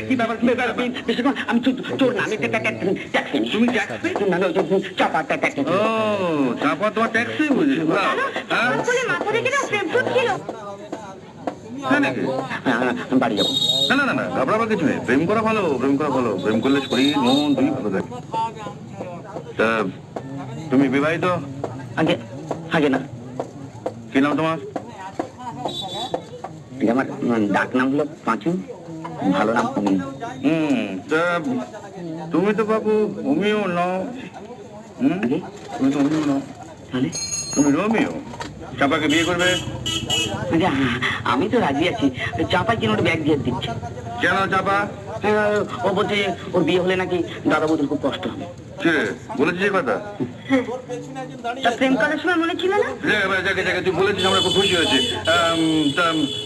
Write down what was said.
কি ব্যাপার আমি চোর না, আমি ট্যাক্সি। তুমি ট্যাক্সি? চাপা ট্যাক্সি। ও চাপা তোমার ট্যাক্সি বুঝি? মাথা রেখে না প্রেম ছিল বাড়ি যাবো। না না না না, ঘাবড়াবার কিছু নেই। প্রেম করা ভালো, প্রেম করা ভালো। প্রেম করলে শরীর মন দুই ভালো থাকে। তা তুমি বিবাহিত? আগে আগে না। কি নাম তোমার? আমার ডাক নাম হলো পাঁচু, ভালো নাম অমিয়। তা তুমি তো বাবু অমিয় নও। তুমি তো অমিয় নও, তাহলে তুমি রোমিও। চাপাকে বিয়ে করবে? আমি তো রাজি আছি। চাপা কিনা ওর ব্যাগ দিয়ে দিচ্ছে। কেন চাপা? ও বলছে ওর বিয়ে হলে নাকি দাদা বৌদির খুব কষ্ট হবে। বলেছিস কথা? প্রেম করার সময় মনে ছিল না? তুই বলেছিস, আমরা খুব খুশি হয়েছি।